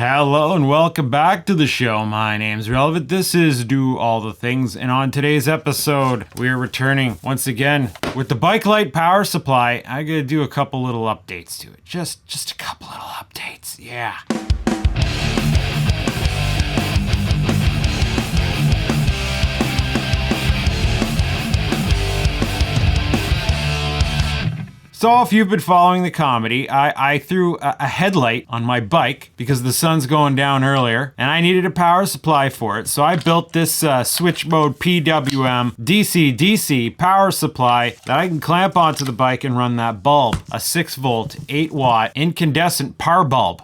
Hello and welcome back to the show. My name's Relevant. This is Do All the Things, and on today's episode, we're returning once again with the Bike Light power supply. I gotta do a couple little updates to it. Just a couple little updates. Yeah. So if you've been following the comedy, I threw a headlight on my bike because the sun's going down earlier and I needed a power supply for it. So I built this switch mode PWM DC-DC power supply that I can clamp onto the bike and run that bulb. A 6 volt, 8 watt incandescent power bulb.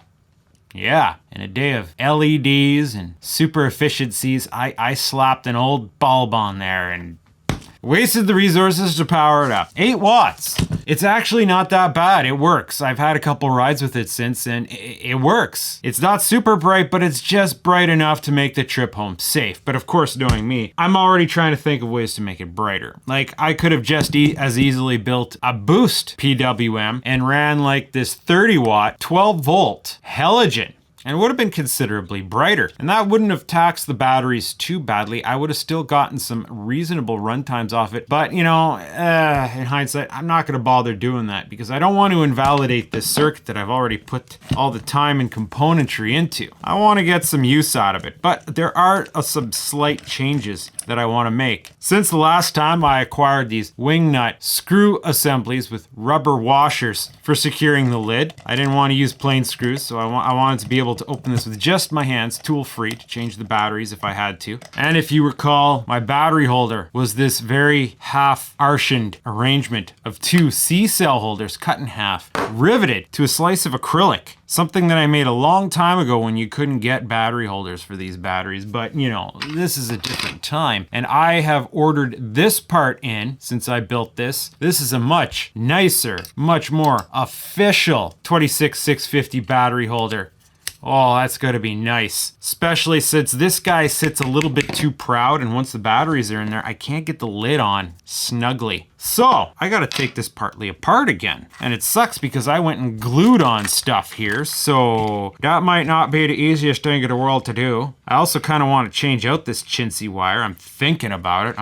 Yeah, in a day of LEDs and super efficiencies, I slapped an old bulb on there and wasted the resources to power it up. 8 watts. It's actually not that bad. It works. I've had a couple rides with it since and it works. It's not super bright, but it's just bright enough to make the trip home safe. But of course, knowing me, I'm already trying to think of ways to make it brighter. Like I could have just as easily built a boost PWM and ran like this 30 watt, 12 volt halogen. And it would have been considerably brighter. And that wouldn't have taxed the batteries too badly. I would have still gotten some reasonable run times off it. But, you know, in hindsight, I'm not going to bother doing that because I don't want to invalidate this circuit that I've already put all the time and componentry into. I want to get some use out of it. But there are some slight changes that I want to make. Since the last time I acquired these wing nut screw assemblies with rubber washers for securing the lid, I didn't want to use plain screws, so I wanted to be able to open this with just my hands, tool free, to change the batteries if I had to. And if you recall, my battery holder was this very half-arshened arrangement of 2 C-cell holders cut in half, riveted to a slice of acrylic. Something that I made a long time ago when you couldn't get battery holders for these batteries, but you know, this is a different time. And I have ordered this part in since I built this. This is a much nicer, much more official 26650 battery holder. Oh, that's gotta be nice. Especially since this guy sits a little bit too proud, and once the batteries are in there, I can't get the lid on snugly. So, I gotta take this partly apart again. And it sucks because I went and glued on stuff here, so that might not be the easiest thing in the world to do. I also kinda wanna change out this chintzy wire. I'm thinking about it.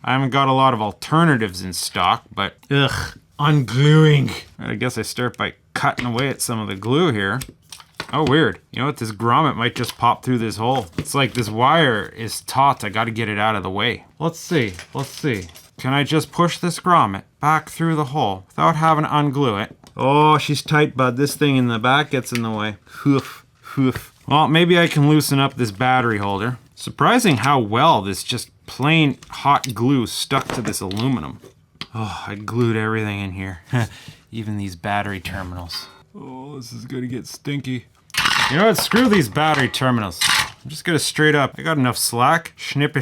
I haven't got a lot of alternatives in stock, but ugh, ungluing. I guess I start by cutting away at some of the glue here. Oh, weird. You know what? This grommet might just pop through this hole. It's like this wire is taut. I gotta get it out of the way. Let's see. Can I just push this grommet back through the hole without having to unglue it? Oh, she's tight, bud. This thing in the back gets in the way. Hoof. Well, maybe I can loosen up this battery holder. Surprising how well this just plain hot glue stuck to this aluminum. Oh, I glued everything in here. Even these battery terminals. Oh, this is gonna get stinky. You know what? Screw these battery terminals. I'm just gonna straight up. I got enough slack. Snip.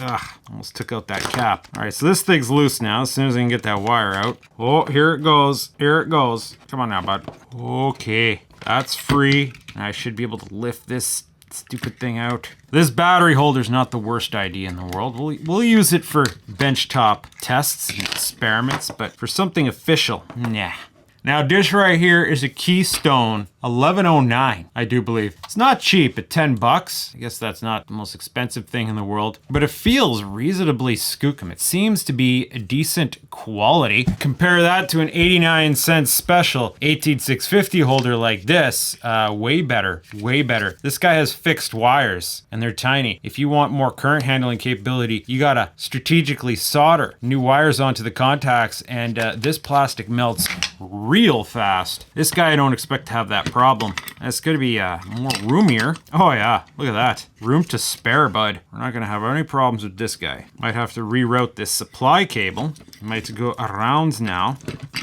Ugh, almost took out that cap. All right, so this thing's loose now. As soon as I can get that wire out. Oh, here it goes. Come on now, bud. Okay, that's free. I should be able to lift this stupid thing out. This battery holder's not the worst idea in the world. We'll use it for benchtop tests and experiments, but for something official, nah. Now this right here is a Keystone 1109, I do believe. It's not cheap at 10 bucks. I guess that's not the most expensive thing in the world, but it feels reasonably skookum. It seems to be a decent quality. Compare that to an 89-cent special 18650 holder like this. Way better. This guy has fixed wires and they're tiny. If you want more current handling capability, you gotta strategically solder new wires onto the contacts, and this plastic melts real fast. This guy I don't expect to have that problem. It's gonna be more roomier. Oh yeah, look at that. Room to spare, bud. We're not gonna have any problems with this guy. Might have to reroute this supply cable. Might go around now.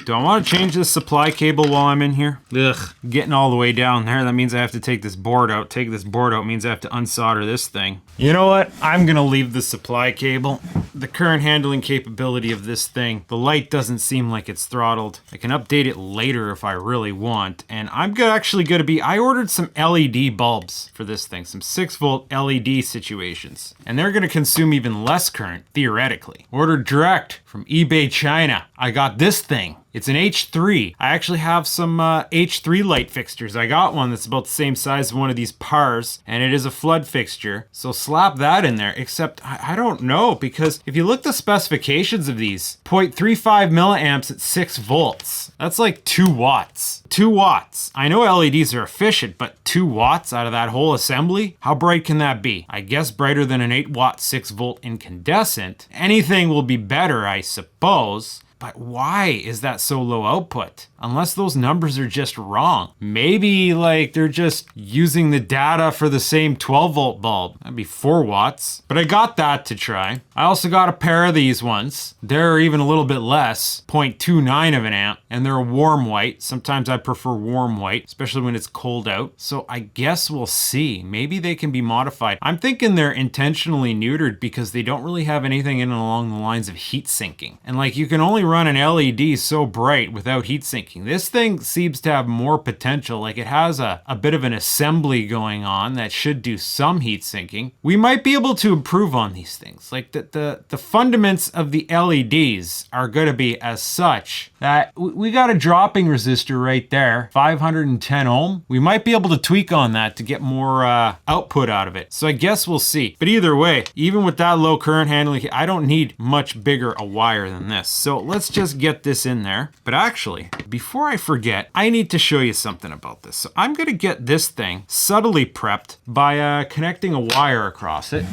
Do I want to change this supply cable while I'm in here? Ugh, getting all the way down there. That means I have to take this board out. Take this board out means I have to unsolder this thing. You know what? I'm gonna leave the supply cable. The current handling capability of this thing, the light doesn't seem like it's throttled. I can update it later if I really want. And I'm actually gonna be, I ordered some LED bulbs for this thing, some 6-volt LED situations. And they're gonna consume even less current, theoretically. Ordered direct from eBay China. I got this thing. It's an H3. I actually have some H3 light fixtures. I got one that's about the same size as one of these Pars, and it is a flood fixture. So slap that in there, except I don't know, because if you look at the specifications of these, 0.35 milliamps at 6 volts. That's like 2 watts. 2 watts. I know LEDs are efficient, but 2 watts out of that whole assembly? How bright can that be? I guess brighter than an 8 watt 6 volt incandescent. Anything will be better, I suppose. But why is that so low output? Unless those numbers are just wrong. Maybe like they're just using the data for the same 12 volt bulb. That'd be 4 watts. But I got that to try. I also got a pair of these ones. They're even a little bit less, 0.29 of an amp, and they're a warm white. Sometimes I prefer warm white, especially when it's cold out. So I guess we'll see. Maybe they can be modified. I'm thinking they're intentionally neutered because they don't really have anything in along the lines of heat sinking. And like you can only run an LED so bright without heat sinking. This thing seems to have more potential. Like it has a bit of an assembly going on that should do some heat sinking. We might be able to improve on these things. Like the fundaments of the LEDs are going to be as such that we got a dropping resistor right there, 510 ohm. We might be able to tweak on that to get more output out of it. So I guess we'll see. But either way, even with that low current handling, I don't need much bigger a wire than this. So let's just get this in there. But actually, before I forget, I need to show you something about this. So I'm going to get this thing subtly prepped by connecting a wire across it.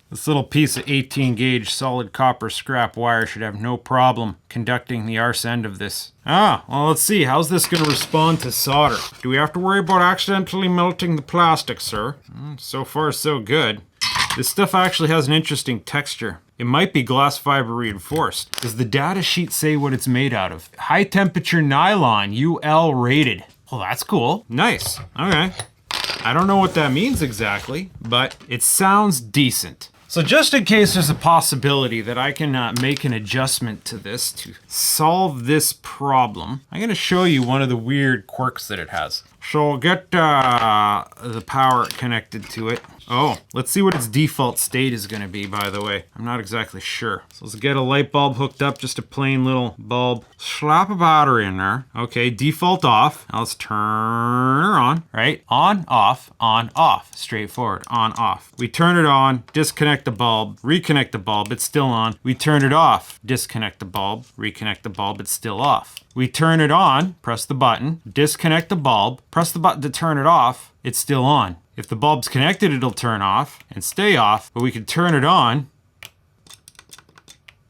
This little piece of 18 gauge solid copper scrap wire should have no problem conducting the arse end of this. Well, let's see. How's this going to respond to solder? Do we have to worry about accidentally melting the plastic, sir? So far, so good. This stuff actually has an interesting texture. It might be glass fiber reinforced. Does the data sheet say what it's made out of? High temperature nylon, UL rated. Oh, that's cool. Nice. Okay. I don't know what that means exactly, but it sounds decent. So just in case there's a possibility that I can make an adjustment to this to solve this problem, I'm going to show you one of the weird quirks that it has. So I'll get the power connected to it. Oh, let's see what its default state is going to be, by the way. I'm not exactly sure. So let's get a light bulb hooked up, just a plain little bulb. Slap a battery in there. Okay, default off. Now let's turn her on, right? On, off. Straightforward, on, off. We turn it on, disconnect the bulb, reconnect the bulb, it's still on. We turn it off, disconnect the bulb, reconnect the bulb, it's still off. We turn it on, press the button, disconnect the bulb, press the button to turn it off, it's still on. If the bulb's connected, it'll turn off and stay off, but we can turn it on.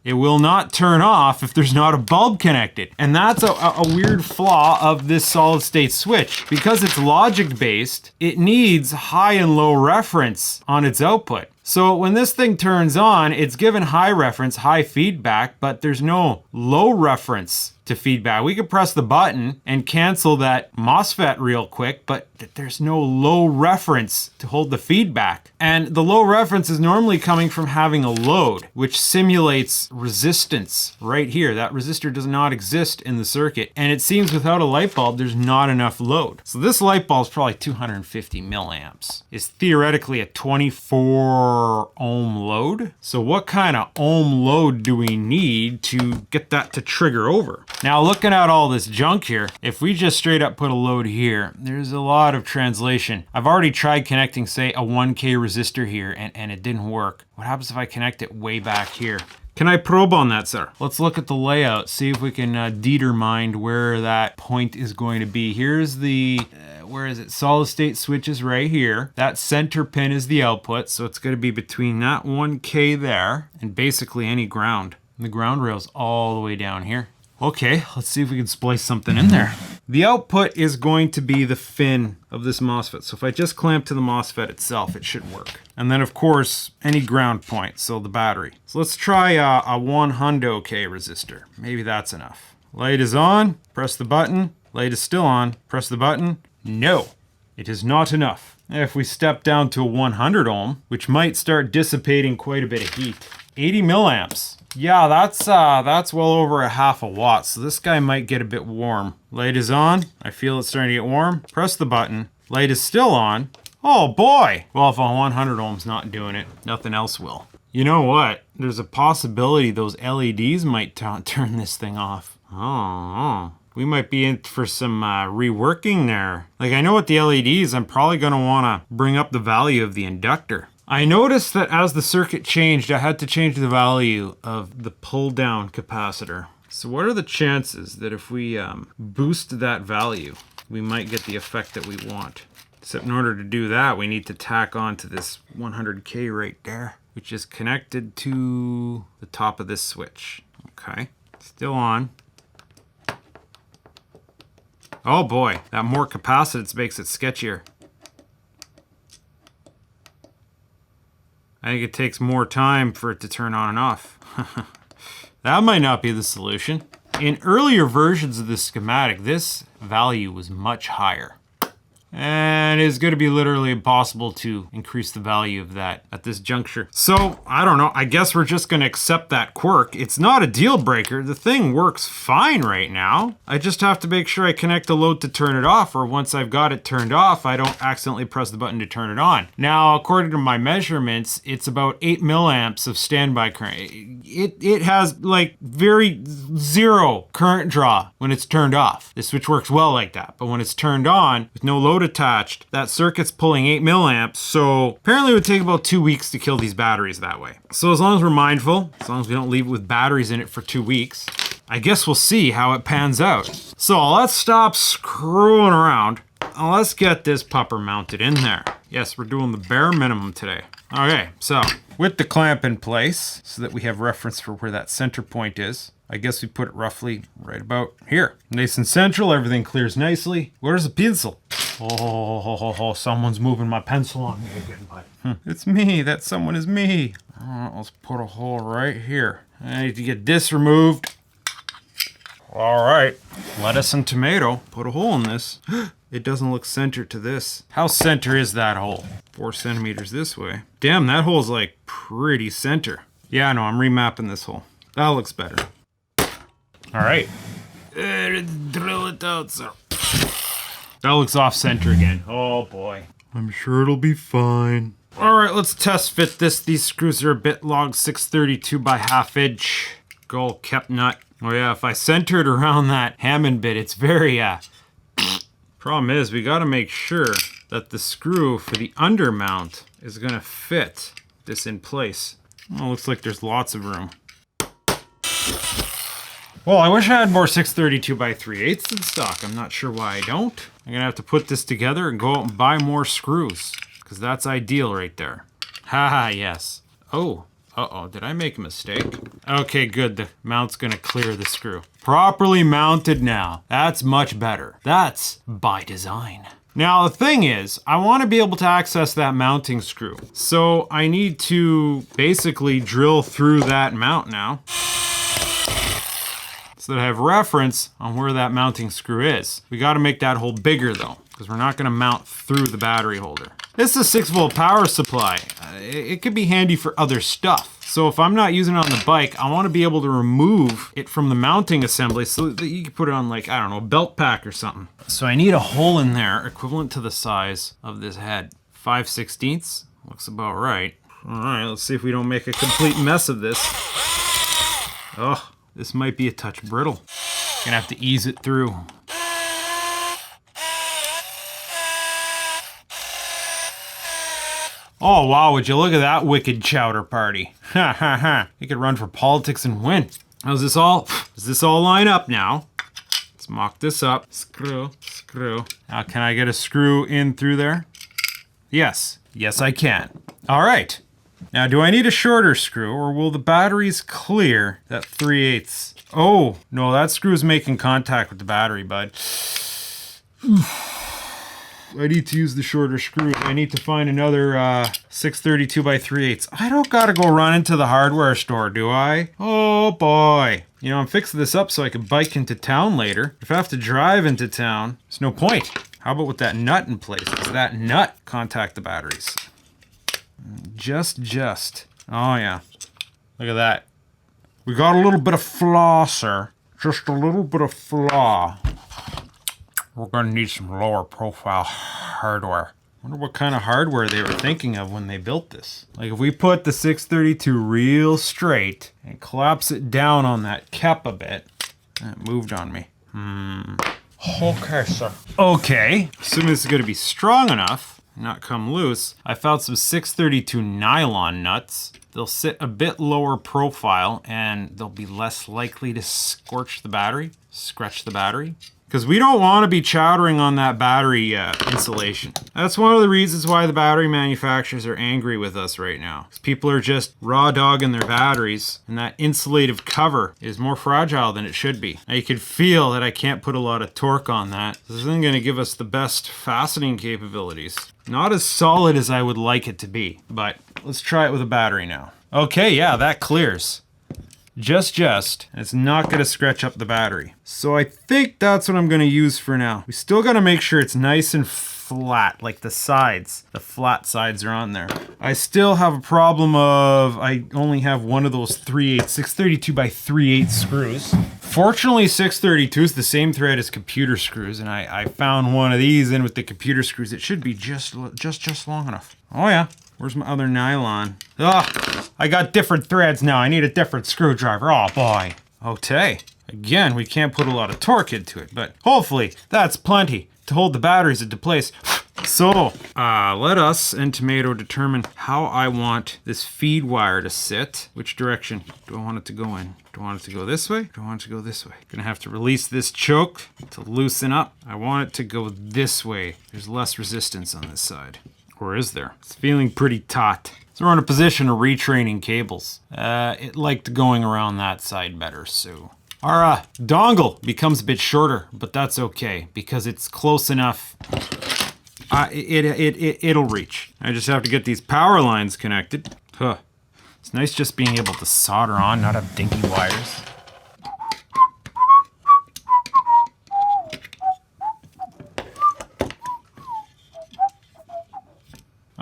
It will not turn off if there's not a bulb connected. And that's a weird flaw of this solid state switch. Because it's logic based, it needs high and low reference on its output. So when this thing turns on, it's given high reference, high feedback, but there's no low reference to feedback. We could press the button and cancel that MOSFET real quick, but there's no low reference to hold the feedback. And the low reference is normally coming from having a load, which simulates resistance right here. That resistor does not exist in the circuit. And it seems without a light bulb, there's not enough load. So this light bulb is probably 250 milliamps. It's theoretically a 24 ohm load. So what kind of ohm load do we need to get that to trigger over? Now looking at all this junk here, if we just straight up put a load here, there's a lot of translation. I've already tried connecting, say, a 1K resistor here and it didn't work. What happens if I connect it way back here? Can I probe on that, sir? Let's look at the layout, see if we can determine where that point is going to be. Here's the, where is it? Solid state switch is right here. That center pin is the output, so it's going to be between that 1K there and basically any ground. And the ground rail's all the way down here. Okay, let's see if we can splice something in there. The output is going to be the fin of this MOSFET. So if I just clamp to the MOSFET itself, it should work. And then of course, any ground point, so the battery. So let's try a 100 K resistor. Maybe that's enough. Light is on, press the button. Light is still on, press the button. No, it is not enough. If we step down to a 100 ohm, which might start dissipating quite a bit of heat. 80 milliamps. Yeah, that's well over a half a watt, so this guy might get a bit warm. Light is on. I feel it's starting to get warm. Press the button. Light is still on. Oh boy! Well, if a 100 ohm's not doing it, nothing else will. You know what? there's a possibility those LEDs might turn this thing off. Oh, we might be in for some reworking there. Like, I know with the LEDs, I'm probably going to want to bring up the value of the inductor. I noticed that as the circuit changed, I had to change the value of the pull-down capacitor. So what are the chances that if we boost that value, we might get the effect that we want? Except in order to do that, we need to tack on to this 100K right there, which is connected to the top of this switch. Okay, still on. Oh boy, that more capacitance makes it sketchier. I think it takes more time for it to turn on and off. That might not be the solution. In earlier versions of this schematic, this value was much higher. And it's going to be literally impossible to increase the value of that at this juncture. So, I don't know. I guess we're just going to accept that quirk. It's not a deal breaker. The thing works fine right now. I just have to make sure I connect the load to turn it off, or once I've got it turned off, I don't accidentally press the button to turn it on. Now, according to my measurements, it's about 8 milliamps of standby current. It has like zero current draw when it's turned off. The switch works well like that, but when it's turned on with no load attached, that circuit's pulling 8 milliamps, so apparently it would take about 2 weeks to kill these batteries that way. So as long as we're mindful, as long as we don't leave it with batteries in it for 2 weeks, I guess we'll see how it pans out. So let's stop screwing around and let's get this pupper mounted in there. Yes, we're doing the bare minimum today. Okay, so with the clamp in place so that we have reference for where that center point is, I guess we put it roughly right about here. Nice and central, everything clears nicely. Where's the pencil? Oh, someone's moving my pencil on me again, bud. It's me, that someone is me. Let's put a hole right here. I need to get this removed. All right, lettuce and tomato. Put a hole in this. It doesn't look center to this. How center is that hole? 4 centimeters this way. Damn, that hole's like pretty center. Yeah, no, I'm remapping this hole. That looks better. All right. Drill it out, sir. That looks off center again. Oh boy. I'm sure it'll be fine. All right, let's test fit this. These screws are a bit long, 632 by 1/2 inch. Gold kept nut. Oh yeah, if I center it around that Hammond bit, it's very, problem is we gotta make sure that the screw for the undermount is gonna fit this in place. Oh, looks like there's lots of room. Well, I wish I had more 632 by 3/8 in stock. I'm not sure why I don't. I'm gonna have to put this together and go out and buy more screws, because that's ideal right there. Haha, yes. Oh, uh-oh, did I make a mistake? Okay, good, the mount's gonna clear the screw. Properly mounted now. That's much better. That's by design. Now, the thing is, I want to be able to access that mounting screw. So I need to basically drill through that mount now, so that I have reference on where that mounting screw is. We got to make that hole bigger though, because we're not going to mount through the battery holder. This is a 6-volt power supply. It could be handy for other stuff. So if I'm not using it on the bike, I want to be able to remove it from the mounting assembly so that you can put it on, like, I don't know, a belt pack or something. So I need a hole in there equivalent to the size of this head. 5/16 looks about right. All right, let's see if we don't make a complete mess of this. Oh, this might be a touch brittle. Gonna have to ease it through. Oh wow, would you look at that wicked chowder party. Ha ha ha. You could run for politics and win. Does this all line up now? Let's mock this up. Screw, screw. Now can I get a screw in through there? Yes, yes I can. All right. Now do I need a shorter screw or will the batteries clear that 3/8? Oh, no, that screw's making contact with the battery, bud. I need to use the shorter screw. I need to find another 632 by 3/8. I don't gotta go run into the hardware store, do I? Oh boy. You know, I'm fixing this up so I can bike into town later. If I have to drive into town, there's no point. How about with that nut in place? Does that nut contact the batteries? Just. Oh yeah. Look at that. We got a little bit of flaw, sir. Just a little bit of flaw. We're gonna need some lower profile hardware. Wonder what kind of hardware they were thinking of when they built this. Like if we put the 632 real straight and collapse it down on that cap a bit. It moved on me. Okay, sir. Okay, assuming this is gonna be strong enough, not come loose, I found some 632 nylon nuts. They'll sit a bit lower profile and they'll be less likely to scratch the battery. Because we don't want to be chowdering on that battery insulation. That's one of the reasons why the battery manufacturers are angry with us right now. People are just raw dogging their batteries, and that insulative cover is more fragile than it should be. Now you can feel that I can't put a lot of torque on that. This isn't going to give us the best fastening capabilities. Not as solid as I would like it to be, but let's try it with a battery now. Okay, yeah, that clears. Just, and it's not gonna scratch up the battery. So I think that's what I'm gonna use for now. We still gotta make sure it's nice and flat, like the sides. The flat sides are on there. I still have a problem of, I only have one of those 632 by 3/8 screws. Fortunately, 632 is the same thread as computer screws, and I found one of these in with the computer screws. It should be just long enough. Oh yeah. Where's my other nylon? Ugh, I got different threads now. I need a different screwdriver. Oh boy. Okay. Again, we can't put a lot of torque into it, but hopefully that's plenty to hold the batteries into place. So, let us and Tomato determine how I want this feed wire to sit. Which direction do I want it to go in? Do I want it to go this way? Do I want it to go this way? Gonna have to release this choke to loosen up. I want it to go this way. There's less resistance on this side. Or is there? It's feeling pretty taut. So we're in a position of retraining cables. It liked going around that side better, so. Our dongle becomes a bit shorter, but that's okay because it's close enough. It'll reach. I just have to get these power lines connected. Huh. It's nice just being able to solder on, not have dinky wires.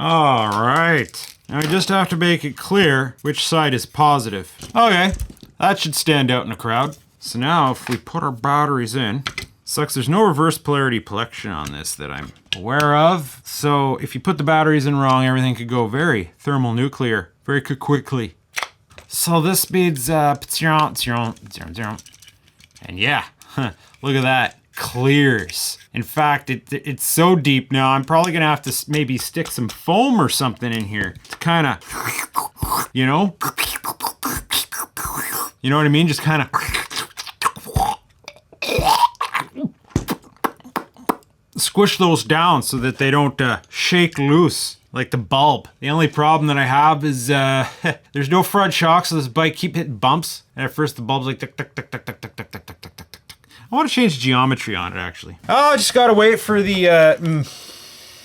All right. Now I just have to make it clear which side is positive. Okay, that should stand out in a crowd. So now if we put our batteries in, sucks there's no reverse polarity protection on this that I'm aware of. So if you put the batteries in wrong, everything could go very thermonuclear, very quickly. So this means, and yeah, look at that. Clears. In fact, it's so deep now, I'm probably gonna have to maybe stick some foam or something in here to kind of, you know what I mean? Just kind of squish those down so that they don't shake loose like the bulb. The only problem that I have is there's no front shock, so this bike keep hitting bumps. And at first the bulb's like tick, tick, tick, tick, tick, tick, tick, tick, tick, tick, tick. I want to change geometry on it, actually. Oh, I just gotta wait for the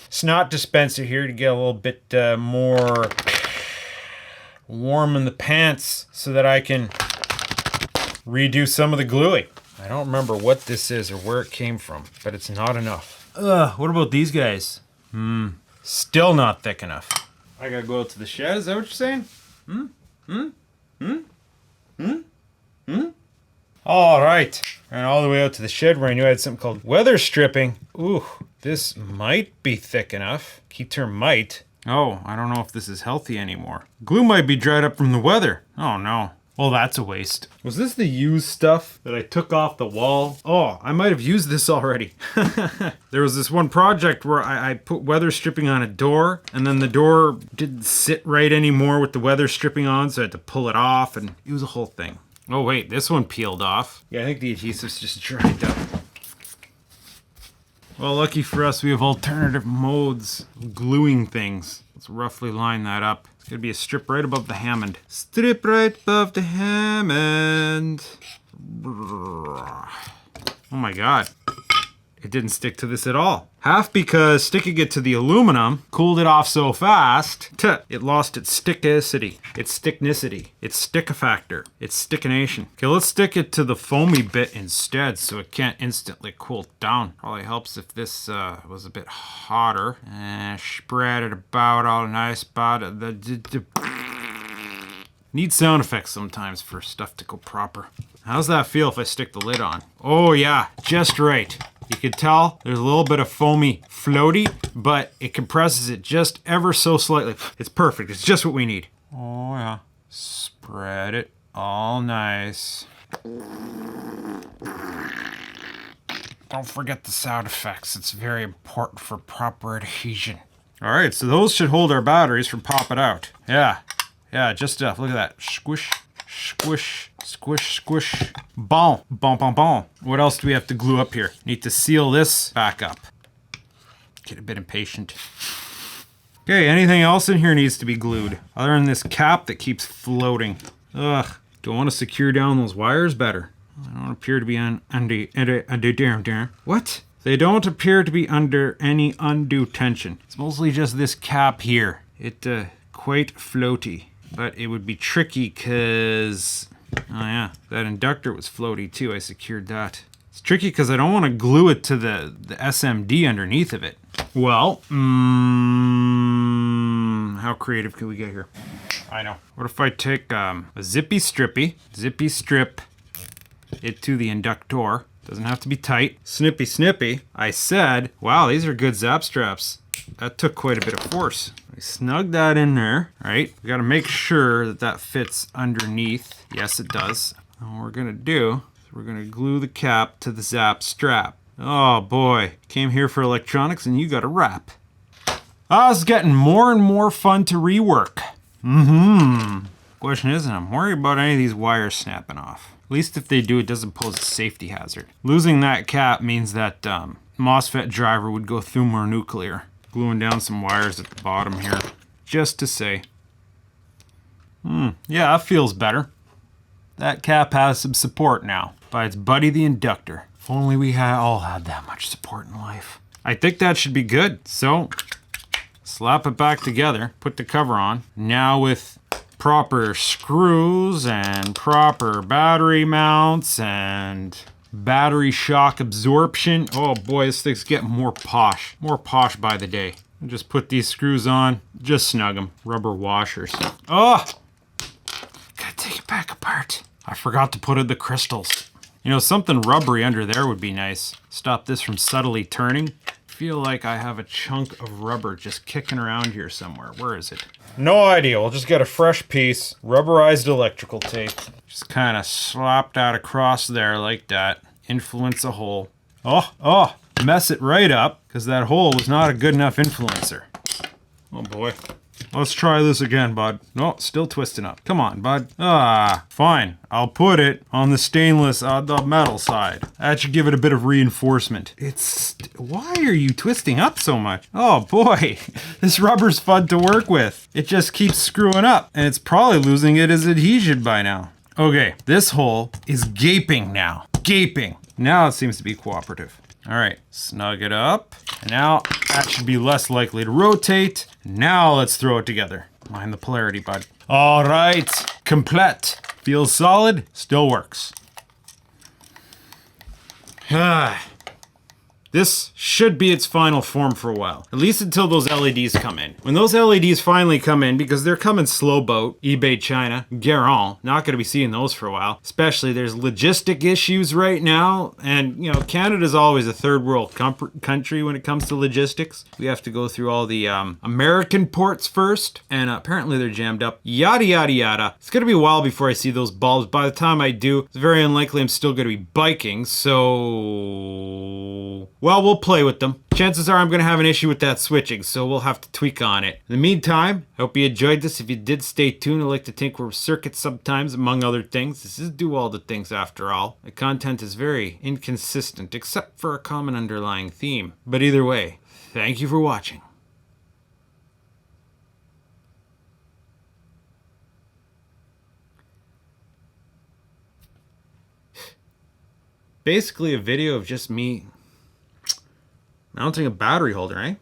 snot dispenser here to get a little bit more warm in the pants so that I can redo some of the gluing. I don't remember what this is or where it came from, but it's not enough. What about these guys? Still not thick enough. I gotta go out to the shed, is that what you're saying? All right, ran all the way out to the shed where I knew I had something called weather stripping. Ooh, this might be thick enough. Key term might. Oh, I don't know if this is healthy anymore. Glue might be dried up from the weather. Oh no. Well, that's a waste. Was this the used stuff that I took off the wall? Oh, I might have used this already. There was this one project where I put weather stripping on a door, and then the door didn't sit right anymore with the weather stripping on, so I had to pull it off, and it was a whole thing. Oh wait, this one peeled off. Yeah, I think the adhesive's just dried up. Well, lucky for us, we have alternative modes of gluing things. Let's roughly line that up. It's gonna be a strip right above the Hammond. Strip right above the Hammond. Oh my God. It didn't stick to this at all. Half because sticking it to the aluminum cooled it off so fast, it lost its stickicity, its sticknicity, its stickifactor, its stickination. Okay, let's stick it to the foamy bit instead so it can't instantly cool down. Probably helps if this was a bit hotter. Spread it about all nice about it. Need sound effects sometimes for stuff to go proper. How's that feel if I stick the lid on? Oh yeah, just right. You can tell there's a little bit of foamy floaty, but it compresses it just ever so slightly. It's perfect. It's just what we need. Oh yeah. Spread it all nice. Don't forget the sound effects. It's very important for proper adhesion. All right, so those should hold our batteries from popping out. Yeah, just enough. Look at that. Squish, squish, squish, squish. Bon, bon, bon, bon. What else do we have to glue up here? Need to seal this back up. Get a bit impatient. Okay, anything else in here needs to be glued other than this cap that keeps floating. Ugh, don't want to secure down those wires better. They don't appear to be under what? They don't appear to be under any undue tension. It's mostly just this cap here. It quite floaty, but it would be tricky because, oh yeah, that inductor was floaty too. I secured that. It's tricky because I don't want to glue it to the SMD underneath of it. Well, how creative can we get here? I know. What if I take a zippy strip it to the inductor. Doesn't have to be tight. Snippy. I said, wow, these are good zap straps. That took quite a bit of force. I snug that in there, right? We gotta make sure that that fits underneath. Yes, it does. And what we're gonna do is we're gonna glue the cap to the zap strap. Oh boy, came here for electronics and you got a wrap. Ah, it's getting more and more fun to rework. Question isn't, I'm worried about any of these wires snapping off. At least if they do, it doesn't pose a safety hazard. Losing that cap means that MOSFET driver would go through more nuclear. Gluing down some wires at the bottom here, just to say. Yeah, that feels better. That cap has some support now by its buddy the inductor. If only we all had that much support in life. I think that should be good. So, slap it back together, put the cover on. Now with proper screws and proper battery mounts and battery shock absorption. Oh boy, this thing's getting more posh by the day. Just put these screws on, just snug them. Rubber washers. Oh, gotta take it back apart. I forgot to put in the crystals. You know, something rubbery under there would be nice. Stop this from subtly turning. Feel like I have a chunk of rubber just kicking around here somewhere. Where is it? No idea. We'll just get a fresh piece, rubberized electrical tape. Just kind of slap that across there like that. Influence a hole. Oh, mess it right up because that hole was not a good enough influencer. Oh boy. Let's try this again, bud. No, still twisting up. Come on, bud. Fine. I'll put it on the stainless, the metal side. That should give it a bit of reinforcement. Why are you twisting up so much? Oh boy, this rubber's fun to work with. It just keeps screwing up, and it's probably losing its adhesion by now. Okay, this hole is gaping now. Gaping. Now it seems to be cooperative. All right, snug it up. And now that should be less likely to rotate. Now let's throw it together. Mind the polarity, bud. All right, complete. Feels solid, still works. This should be its final form for a while, at least until those LEDs come in. When those LEDs finally come in, because they're coming slow boat, eBay China, Garant, not gonna be seeing those for a while, especially there's logistic issues right now, and you know, Canada's always a third world country when it comes to logistics. We have to go through all the American ports first, and apparently they're jammed up, yada yada yada. It's gonna be a while before I see those bulbs. By the time I do, it's very unlikely I'm still gonna be biking, so... well, we'll play with them. Chances are I'm going to have an issue with that switching, so we'll have to tweak on it. In the meantime, I hope you enjoyed this. If you did, stay tuned. I like to tinker with circuits sometimes, among other things. This is do all the things after all. The content is very inconsistent, except for a common underlying theme. But either way, thank you for watching. Basically a video of just me mounting a battery holder, eh?